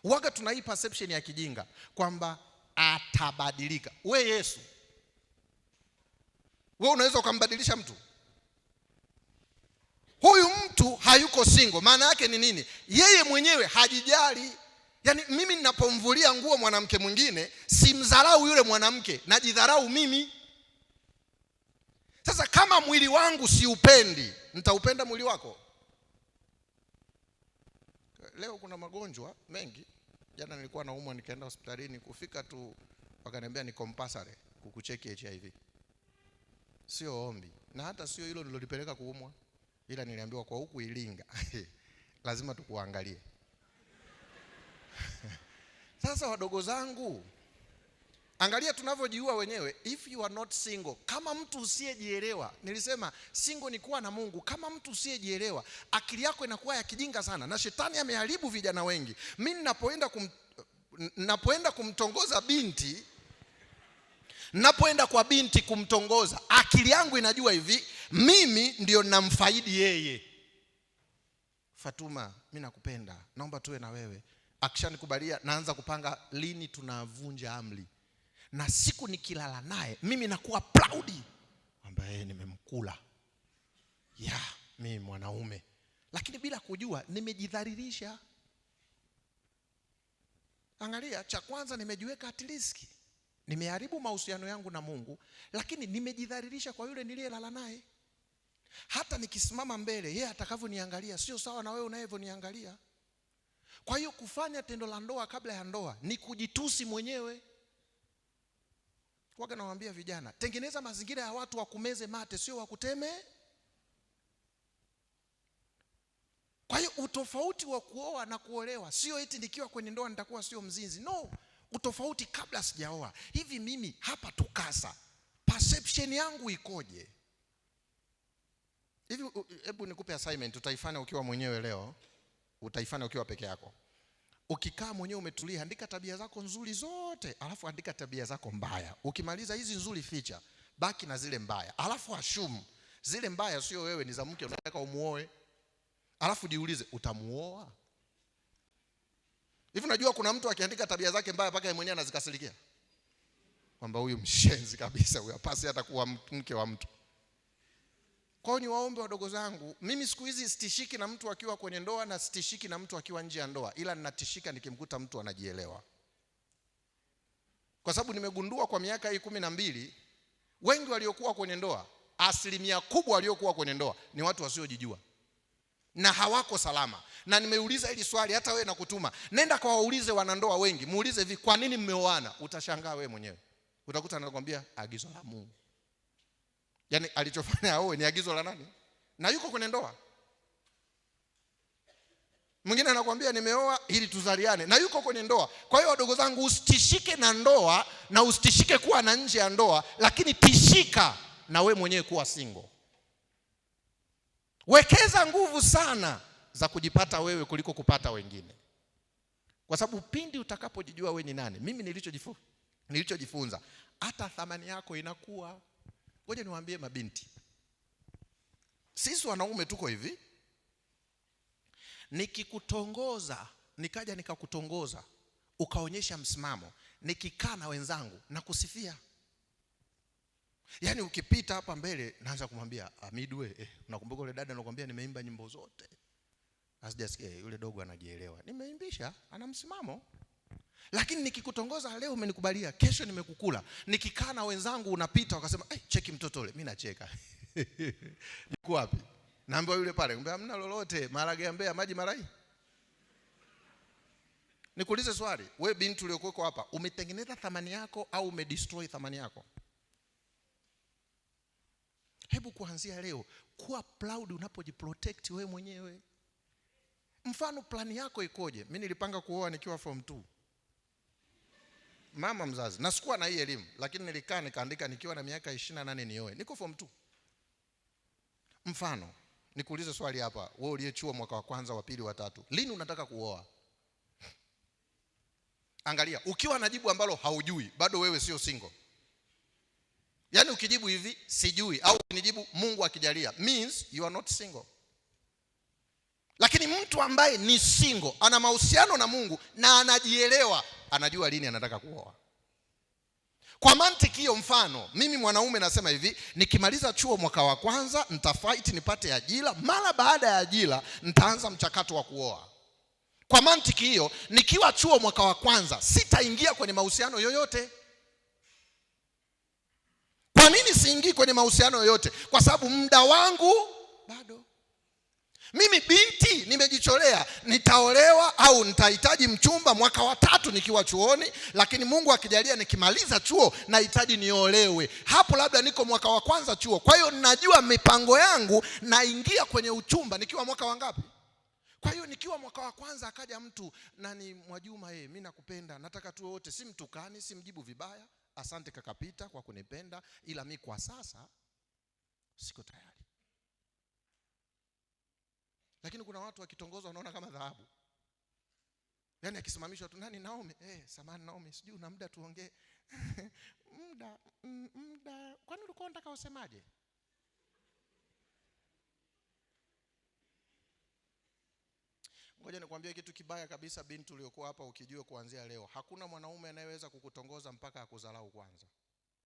Waga tuna hii perception ya kijinga kwamba atabadilika. We Yesu, wewe unaweza ukambadilisha mtu? Huyu mtu hayuko single. Maana yake ni nini? Yeye mwenyewe hajijali. Yaani mimi ninapomvulia nguo mwanamke mwingine, simdharau yule mwanamke, najidharau mimi. Sasa kama mwili wangu siupendi, nitaupenda mwili wako? Leo kuna magonjwa mengi. Jana nilikuwa naumwa, nikaenda hospitalini, kufika tu wakaniambia ni compulsory kukucheki HIV. Sio ombi. Na hata sio hilo nilolipeleka kuumwa, ila niliambiwa kwa huku Ilinga lazima tukuangalie. Sasa wadogo zangu, angalia tunavyojiua wenyewe. If you are not single, kama mtu usiyejielewa, nilisema single ni kuwa na Mungu. Kama mtu usiyejielewa, akili yako inakuwa ya kijinga sana, na shetani ameharibu vijana wengi. Mimi ninapoenda kumtongoza binti, ninapoenda kwa binti kumtongoza, akili yangu inajua hivi, mimi ndio namfaidi yeye. Fatuma, mimi nakupenda, naomba tuwe na wewe. Akishanikubalia, naanza kupanga lini tunavunja amri. Na siku nikilala naye, mimi nakuwa proud ambaye nimemkula. Mimi mwanaume. Lakini bila kujua nimejidhalilisha. Angalia, cha kwanza nimejiweka at risk. Nimeharibu mahusiano yangu na Mungu, lakini nimejidhalilisha kwa yule niliyelala naye. Hata nikisimama mbele, yeye atakavyoniangalia sio sawa na wewe unavyoniangalia. Kwa hiyo kufanya tendo la ndoa kabla ya ndoa ni kujitusi mwenyewe. Waga nawaambia vijana, tengeneza mazingira ya watu wakumeze mate, sio wakuteme. Kwa hiyo utofauti wa kuoa na kuolewa sio eti nikiwa kwenye ndoa nitakuwa sio mzinzi. No, utofauti kabla sijaoa. Hivi mimi hapa tukasa, perception yangu ikoje? Hivi hebu nikupe assignment, utaifanya ukiwa mwenyewe leo, utaifanya ukiwa peke yako. Ukikaa mwenyewe umetulia, andika tabia zako nzuri zote, alafu andika tabia zako mbaya. Ukimaliza hizi nzuri ficha, baki na zile mbaya. Alafu assume zile mbaya sio wewe, ni za mke unataka umuoe. Alafu jiulize, utamuoa? Hivi unajua kuna mtu akiandika tabia zake mbaya mpaka yeye mwenyewe anazikasirikia, kwamba huyu mshenzi kabisa, huyu hapasi hata kuwa mke wa mtu. Kwa hiyo niwaombe wadogo zangu, mimi siku hizi sitishiki na mtu akiwa kwenye ndoa na sitishiki na mtu akiwa nje ya ndoa, ila ninatishika nikimkuta mtu anajielewa. Kwa sababu nimegundua kwa miaka hii 12, wengi waliokuwa kwenye ndoa, asilimia kubwa waliokuwa kwenye ndoa ni watu wasiojijua na hawako salama. Na nimeuliza hili swali, hata wewe nakutuma, nenda kwa waulize wanandoa wengi, muulize hivi, kwa nini mmeoana? Utashangaa wewe mwenyewe. Utakuta anakuambia agizo la Mungu. Yaani alichofanya aoe ni agizo la nani? Na yuko kwenye ndoa. Mwingine anakuambia nimeoa ili tuzaliane, na yuko kwenye ndoa. Kwa hiyo wadogo zangu, usitishike na ndoa na usitishike kuwa na nje ya ndoa, lakini tishika na we mwenyewe kuwa single. Wekeza nguvu sana za kujipata wewe kuliko kupata wengine. Kwa sababu pindi utakapojijua wewe ni nani, mimi nilichojifunza, hata thamani yako inakuwa. Ngoja niwaambie mabinti, sisi wanaume tuko hivi, nikikutongoza, nikaja nikakutongoza, ukaonyesha msimamo, nikikaa na wenzangu na kusifia. Yaani ukipita hapa mbele naanza kumwambia Amidwe, unakumbuka yule dada anakuambia nimeimba nyimbo zote? Asijasikia yule dogo anajielewa. Nimeimbisha, ana msimamo. Lakini nikikutongoza leo umenikubalia, kesho nimekukula. Nikikaa na wenzangu unapita wakasema, cheki mtoto yule, mimi nacheka. Yuko wapi? Naambia yule pale, ngambia hamna lolote, maharage ya Mbeya maji marai. Nikuulize swali, wewe binti uliokuwa hapa, umetengeneza thamani yako au umedestroy thamani yako? Hebu kuanzia leo kuwa proud unapojiprotect wewe mwenyewe. Mfano plani yako ikoje? Mimi nilipanga kuoa nikiwa form 2. Mama mzazi, na sikuwa na hii elimu, lakini nilikaa nikaandika nikiwa na miaka 28 nioe. Niko form 2. Mfano, nikuulize swali hapa, wewe uliyechuo mwaka wa kwanza, wa pili, wa tatu, lini unataka kuoa? Angalia, ukiwa na jibu ambalo haujui, bado wewe sio single. Yaani ukijibu hivi sijui, au unijibu Mungu akijalia, means you are not single. Lakini mtu ambaye ni single, ana mahusiano na Mungu na anajielewa, anajua lini anataka kuoa. Kwa mantiki hiyo, mfano mimi mwanaume nasema hivi, nikimaliza chuo mwaka wa kwanza nitafight nipate ajira, mara baada ya ajira nitaanza mchakato wa kuoa. Kwa mantiki hiyo, nikiwa chuo mwaka wa kwanza sitaingia kwenye mahusiano yoyote. Kwa nini siingii kwenye mahusiano yoyote? Kwa sababu muda wangu bado. Mimi binti nimejicholea, nitaolewa au nitahitaji mchumba mwaka wa 3 nikiwa chuoni, lakini Mungu akijalia nikimaliza chuo nahitaji niolewe. Hapo labda niko mwaka wa kwanza chuo. Kwa hiyo najua mipango yangu, naingia kwenye uchumba nikiwa mwaka wa ngapi? Kwa hiyo nikiwa mwaka wa kwanza akaja mtu, nani Mwajuma, mimi nakupenda, nataka tuwe wote, si mtukani, si mjibu vibaya, asante kaka Pita kwa kunipenda, ila mimi kwa sasa siko tayari. Lakini kuna watu wakitongozwa wanaona kama dhahabu. Yaani akisimamishwa tu, nani Naomi? Samahani Naomi, sijui una muda tuongee. muda. Kwani ulikuwa unataka usemaje? Ngoja nikwambie kitu kibaya kabisa, binti uliokuwa hapa, ukijue kuanzia leo, hakuna mwanaume anayeweza kukutongoza mpaka akudharau kwanza.